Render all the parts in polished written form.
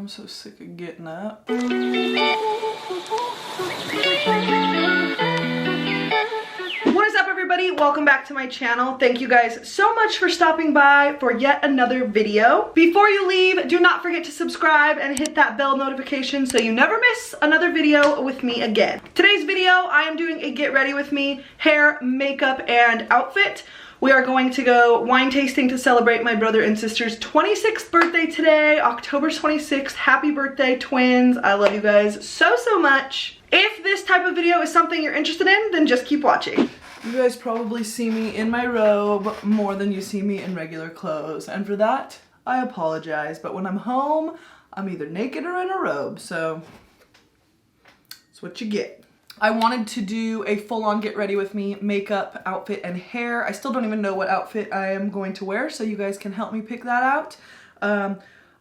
I'm so sick of getting up. What is up, everybody? Welcome back to my channel. Thank you guys so much for stopping by for yet another video. Before you leave, do not forget to subscribe and hit that bell notification so you never miss another video with me again. Today's video, I am doing a get ready with me hair, makeup, and outfit. We are going to go wine tasting to celebrate my brother and sister's 26th birthday today, October 26th. Happy birthday, twins. I love you guys so, so much. If this type of video is something you're interested in, then just keep watching. You guys probably see me in my robe more than you see me in regular clothes. And for that, I apologize. But when I'm home, I'm either naked or in a robe. So that's what you get. I wanted to do a full-on get ready with me makeup, outfit, and hair. I still don't even know what outfit I am going to wear, so you guys can help me pick that out.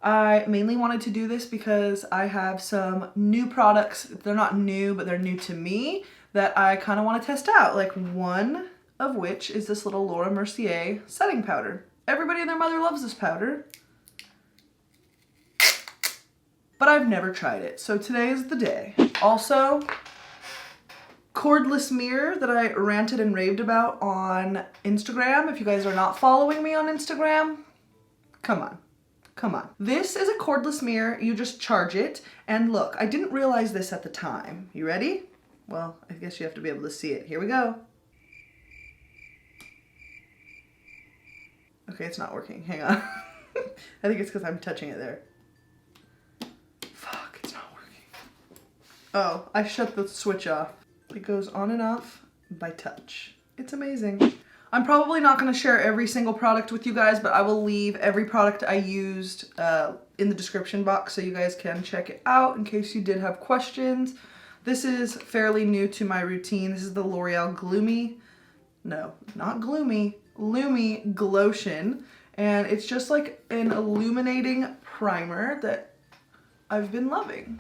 I mainly wanted to do this because I have some new products. They're not new, but they're new to me that I kind of want to test out. Like one of which is this little Laura Mercier setting powder. Everybody and their mother loves this powder, but I've never tried it. So today is the day. Also, cordless mirror that I ranted and raved about on Instagram. If you guys are not following me on Instagram, come on. Come on. This is a cordless mirror. You just charge it. And look, I didn't realize this at the time. You ready? Well, I guess you have to be able to see it. Here we go. Okay, it's not working. Hang on. I think it's because I'm touching it there. Fuck, it's not working. Oh, I shut the switch off. It goes on and off by touch. It's amazing. I'm probably not going to share every single product with you guys, but I will leave every product I used in the description box so you guys can check it out in case you did have questions. This is fairly new to my routine. This is the L'Oreal Lumi Glotion, and it's just like an illuminating primer that I've been loving.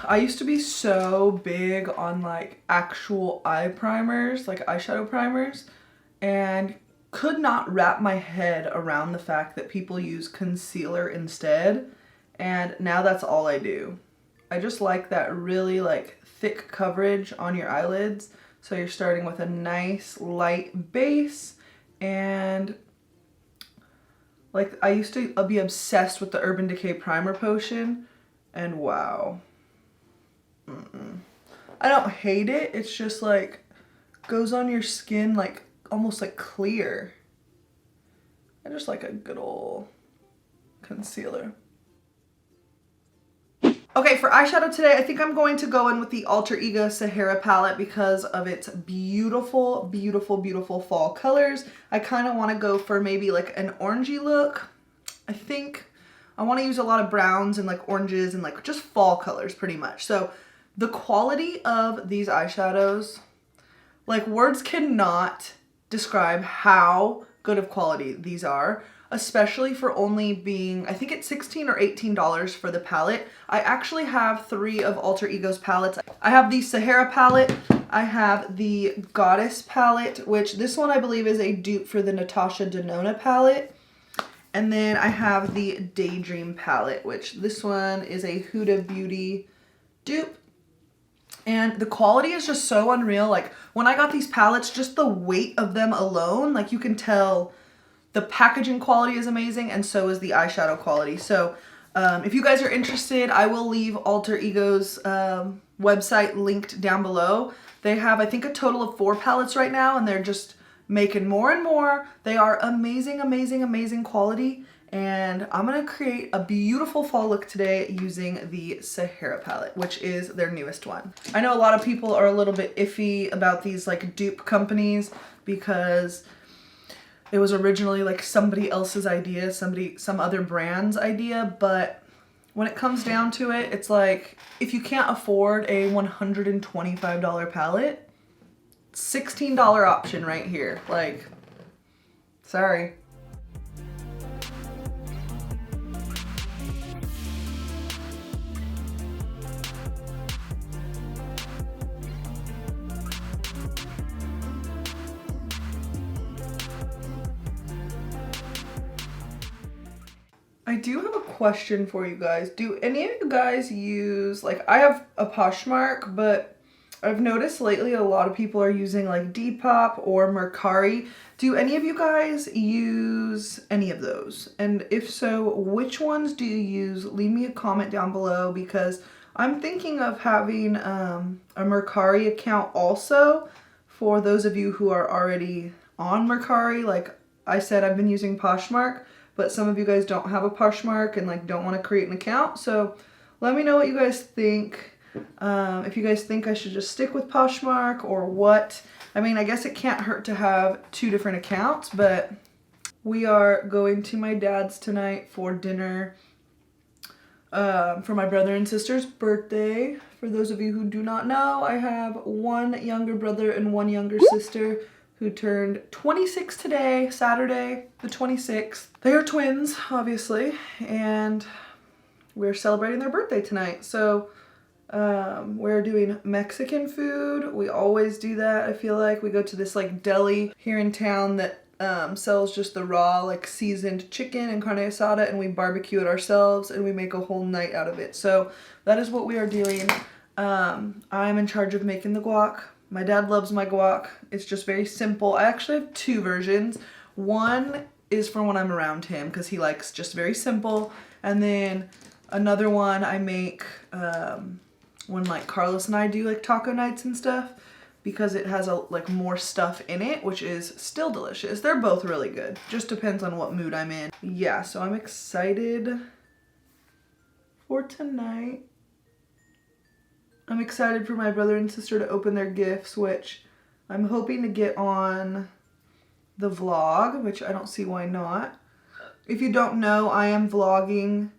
I used to be so big on like actual eye primers, like eyeshadow primers, and could not wrap my head around the fact that people use concealer instead. And now that's all I do. I just like that really like thick coverage on your eyelids. So you're starting with a nice light base, and like I used to be obsessed with the Urban Decay Primer Potion, and wow. I don't hate it. It's just like goes on your skin like almost like clear. I just like a good old concealer. Okay, for eyeshadow today, I think I'm going to go in with the Alter Ego Sahara palette because of its beautiful, beautiful, beautiful fall colors. I kind of want to go for maybe like an orangey look. I think I want to use a lot of browns and like oranges and like just fall colors pretty much. So the quality of these eyeshadows, like words cannot describe how good of quality these are, especially for only being, I think it's $16 or $18 for the palette. I actually have 3 of Alter Ego's palettes. I have the Sahara palette, I have the Goddess palette, which this one I believe is a dupe for the Natasha Denona palette. And then I have the Daydream palette, which this one is a Huda Beauty dupe. And the quality is just so unreal. Like when I got these palettes, just the weight of them alone, like you can tell the packaging quality is amazing, and so is the eyeshadow quality. So if you guys are interested, I will leave Alter Ego's website linked down below. They have, I think, a total of 4 palettes right now, and they're just making more and more. They are amazing, amazing, amazing quality. And I'm gonna create a beautiful fall look today using the Sahara palette, which is their newest one. I know a lot of people are a little bit iffy about these like dupe companies because it was originally like somebody else's idea, some other brand's idea, but when it comes down to it, it's like if you can't afford a $125 palette, $16 option right here. Like, sorry. I do have a question for you guys. Do any of you guys use, like, I have a Poshmark, but I've noticed lately a lot of people are using like Depop or Mercari. Do any of you guys use any of those? And if so, which ones do you use? Leave me a comment down below, because I'm thinking of having a Mercari account also for those of you who are already on Mercari. Like I said, I've been using Poshmark, but some of you guys don't have a Poshmark and like don't want to create an account. So let me know what you guys think. If you guys think I should just stick with Poshmark or what. I mean, I guess it can't hurt to have 2 different accounts, but we are going to my dad's tonight for dinner for my brother and sister's birthday. For those of you who do not know, I have 1 younger brother and 1 younger sister who turned 26 today, Saturday the 26th. They are twins, obviously, and we're celebrating their birthday tonight. So we're doing Mexican food. We always do that. I feel like we go to this like deli here in town that sells just the raw like seasoned chicken and carne asada, and we barbecue it ourselves and we make a whole night out of it. So that is what we are doing. I'm in charge of making the guac. My dad loves my guac. It's just very simple. I actually have 2 versions. One is for when I'm around him because he likes just very simple, and then another one I make when like Carlos and I do like taco nights and stuff, because it has like more stuff in it, which is still delicious. They're both really good. Just depends on what mood I'm in. Yeah, so I'm excited for tonight. I'm excited for my brother and sister to open their gifts, which I'm hoping to get on the vlog, which I don't see why not. If you don't know, I am vlogging,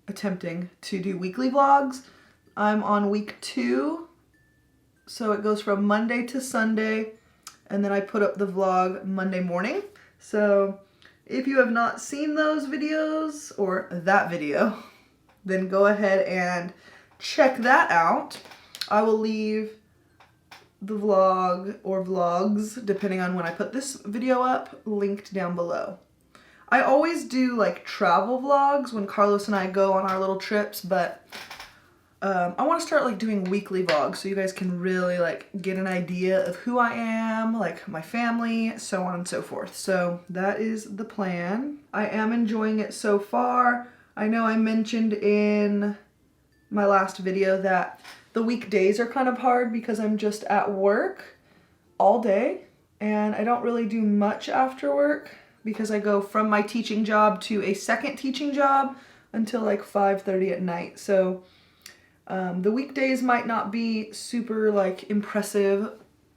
attempting to do weekly vlogs. I'm on week 2, so it goes from Monday to Sunday, and then I put up the vlog Monday morning. So if you have not seen those videos, or that video, then go ahead and check that out. I will leave the vlog or vlogs, depending on when I put this video up, linked down below. I always do like travel vlogs when Carlos and I go on our little trips, but I want to start like doing weekly vlogs so you guys can really like get an idea of who I am, like my family, so on and so forth. So that is the plan. I am enjoying it so far. I know I mentioned in my last video that the weekdays are kind of hard because I'm just at work all day and I don't really do much after work because I go from my teaching job to a second teaching job until like 5:30 at night. So the weekdays might not be super like impressive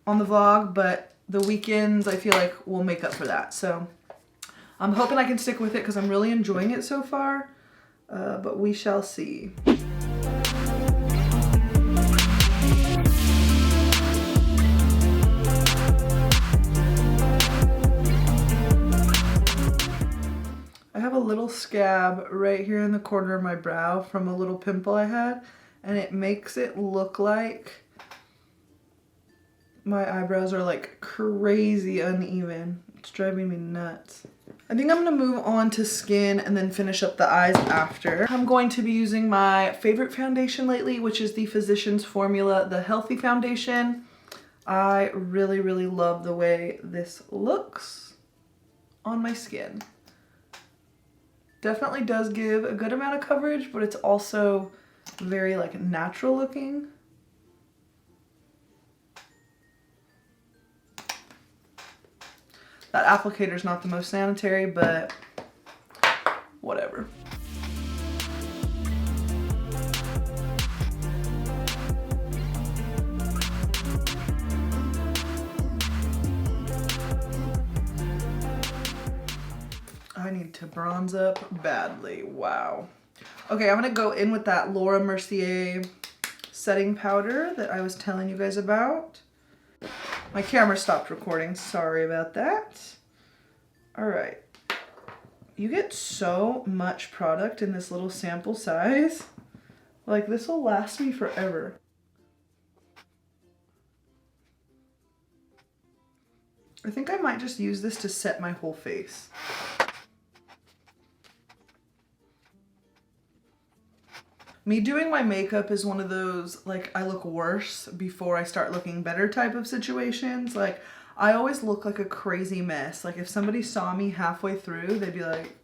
on the vlog, but the weekends I feel like will make up for that. So I'm hoping I can stick with it because I'm really enjoying it so far, but we shall see. I have a little scab right here in the corner of my brow from a little pimple I had, and it makes it look like my eyebrows are like crazy uneven. It's driving me nuts. I think I'm gonna move on to skin and then finish up the eyes after. I'm going to be using my favorite foundation lately, which is the Physicians Formula, the Healthy Foundation. I really, really love the way this looks on my skin. Definitely does give a good amount of coverage, but it's also very like natural looking. That applicator is not the most sanitary, but whatever. I need to bronze up badly. Wow. Okay, I'm gonna go in with that Laura Mercier setting powder that I was telling you guys about. My camera stopped recording, sorry about that. All right. You get so much product in this little sample size. Like, this will last me forever. I think I might just use this to set my whole face. Me doing my makeup is one of those, like, I look worse before I start looking better type of situations. Like, I always look like a crazy mess. Like, if somebody saw me halfway through, they'd be like,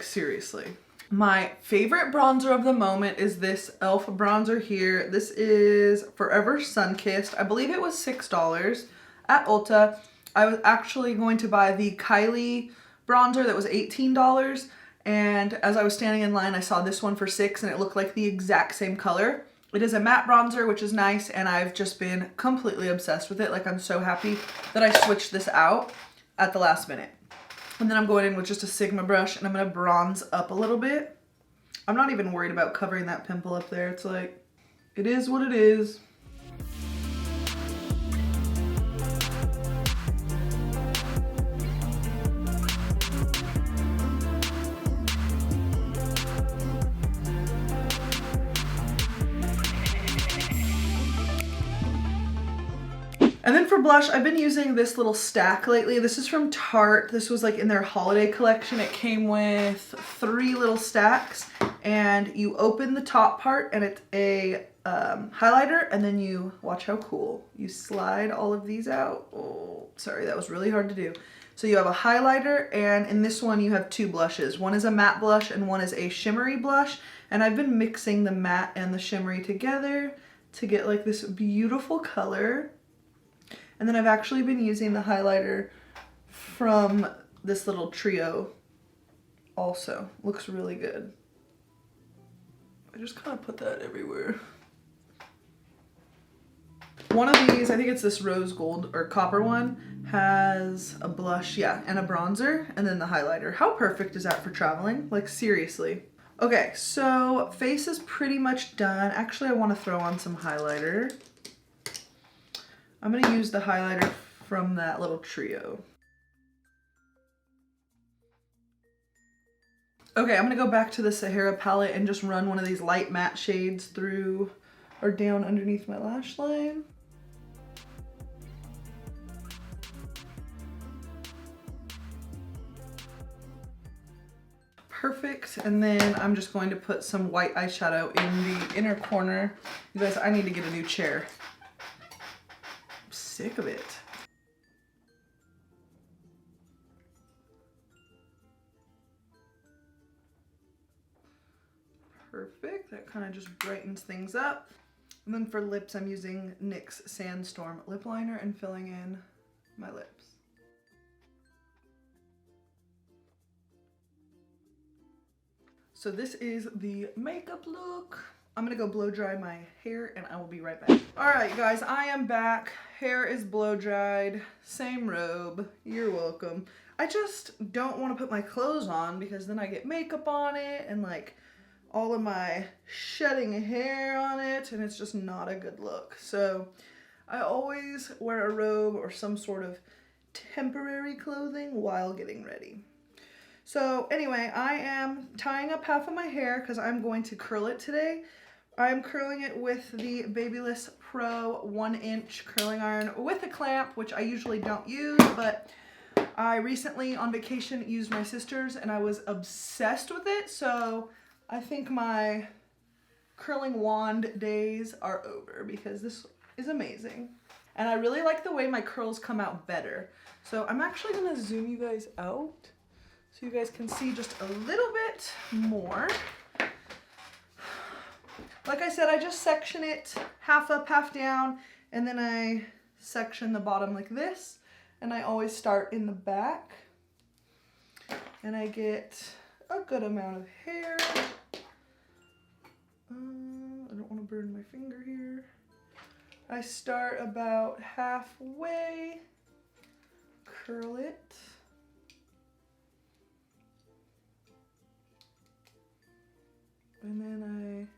seriously. My favorite bronzer of the moment is this e.l.f. bronzer here. This is Forever Sunkissed. I believe it was $6 at Ulta. I was actually going to buy the Kylie bronzer that was $18. And as I was standing in line, I saw this one for $6 and it looked like the exact same color. It is a matte bronzer, which is nice, and I've just been completely obsessed with it. Like, I'm so happy that I switched this out at the last minute. And then I'm going in with just a Sigma brush and I'm gonna bronze up a little bit. I'm not even worried about covering that pimple up there. It's like, it is what it is. And then for blush, I've been using this little stack lately. This is from Tarte. This was like in their holiday collection. It came with 3 little stacks, and you open the top part and it's a highlighter, and then you, watch how cool, you slide all of these out. Oh, sorry, that was really hard to do. So you have a highlighter, and in this one you have 2 blushes. One is a matte blush and one is a shimmery blush. And I've been mixing the matte and the shimmery together to get like this beautiful color. And then I've actually been using the highlighter from this little trio also. Looks really good. I just kind of put that everywhere. One of these, I think it's this rose gold or copper one, has a blush, yeah, and a bronzer, and then the highlighter. How perfect is that for traveling? Like, seriously. Okay, so face is pretty much done. Actually, I want to throw on some highlighter. I'm going to use the highlighter from that little trio. Okay, I'm going to go back to the Sahara palette and just run one of these light matte shades through or down underneath my lash line. Perfect. And then I'm just going to put some white eyeshadow in the inner corner. You guys, I need to get a new chair. Sick of it. Perfect. That kind of just brightens things up. And then for lips, I'm using NYX Sandstorm lip liner and filling in my lips. So this is the makeup look. I'm gonna go blow dry my hair and I will be right back. All right, guys, I am back. Hair is blow dried, same robe, you're welcome. I just don't wanna put my clothes on because then I get makeup on it and like all of my shedding hair on it, and it's just not a good look. So I always wear a robe or some sort of temporary clothing while getting ready. So anyway, I am tying up half of my hair because I'm going to curl it today. I'm curling it with the Babyliss Pro 1-inch curling iron with a clamp, which I usually don't use, but I recently on vacation used my sister's and I was obsessed with it. So I think my curling wand days are over because this is amazing. And I really like the way my curls come out better. So I'm actually gonna zoom you guys out so you guys can see just a little bit more. Like I said, I just section it half up, half down, and then I section the bottom like this. And I always start in the back. And I get a good amount of hair. I don't want to burn my finger here. I start about halfway, curl it. And then I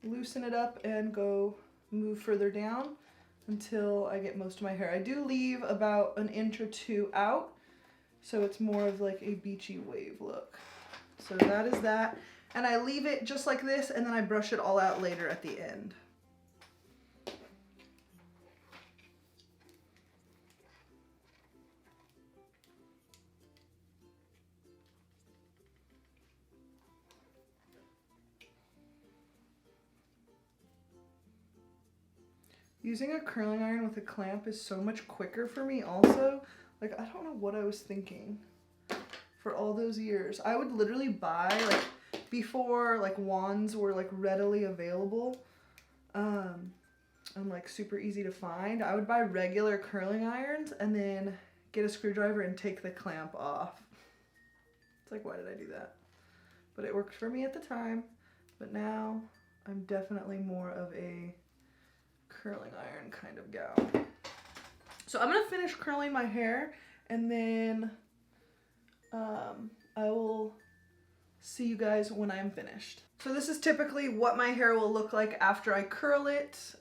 loosen it up and go move further down until I get most of my hair. I do leave about 1 inch or 2 out, so it's more of like a beachy wave look. So that is that. And I leave it just like this, and then I brush it all out later at the end. Using a curling iron with a clamp is so much quicker for me also. Like, I don't know what I was thinking for all those years. I would literally buy, like, before, like, wands were, like, readily available, and, like, super easy to find, I would buy regular curling irons and then get a screwdriver and take the clamp off. It's like, why did I do that? But it worked for me at the time. But now I'm definitely more of a curling iron kind of gal. So I'm gonna finish curling my hair and then I will see you guys when I'm finished. So this is typically what my hair will look like after I curl it.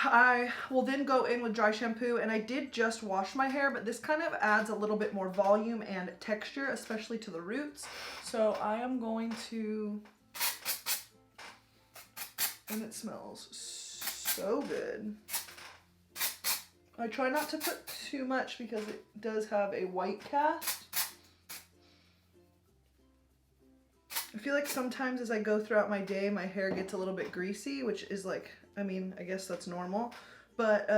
I will then go in with dry shampoo, and I did just wash my hair, but this kind of adds a little bit more volume and texture, especially to the roots. So I am going to, and it smells so good. I try not to put too much because it does have a white cast. I feel like sometimes as I go throughout my day, my hair gets a little bit greasy, which is like, I mean, I guess that's normal. But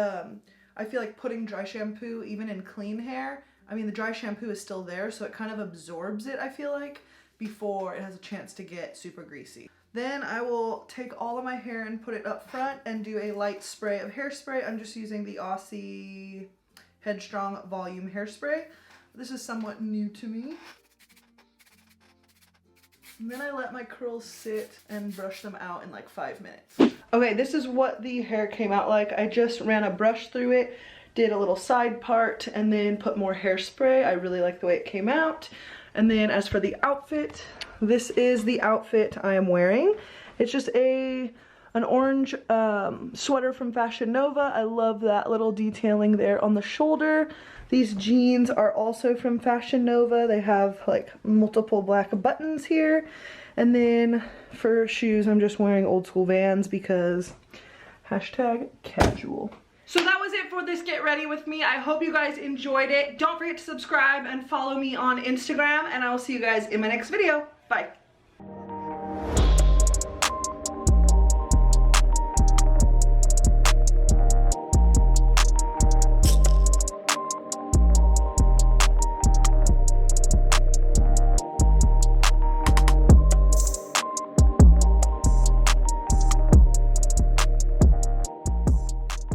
I feel like putting dry shampoo, even in clean hair, I mean, the dry shampoo is still there, so it kind of absorbs it, I feel like, before it has a chance to get super greasy. Then I will take all of my hair and put it up front and do a light spray of hairspray. I'm just using the Aussie Headstrong Volume Hairspray. This is somewhat new to me. And then I let my curls sit and brush them out in like 5 minutes. Okay, this is what the hair came out like. I just ran a brush through it, did a little side part, and then put more hairspray. I really like the way it came out. And then as for the outfit, this is the outfit I am wearing. It's just an orange sweater from Fashion Nova. I love that little detailing there on the shoulder. These jeans are also from Fashion Nova. They have like multiple black buttons here. And then for shoes, I'm just wearing old school Vans because #casual. So that was it for this Get Ready With Me. I hope you guys enjoyed it. Don't forget to subscribe and follow me on Instagram, and I will see you guys in my next video. Bye.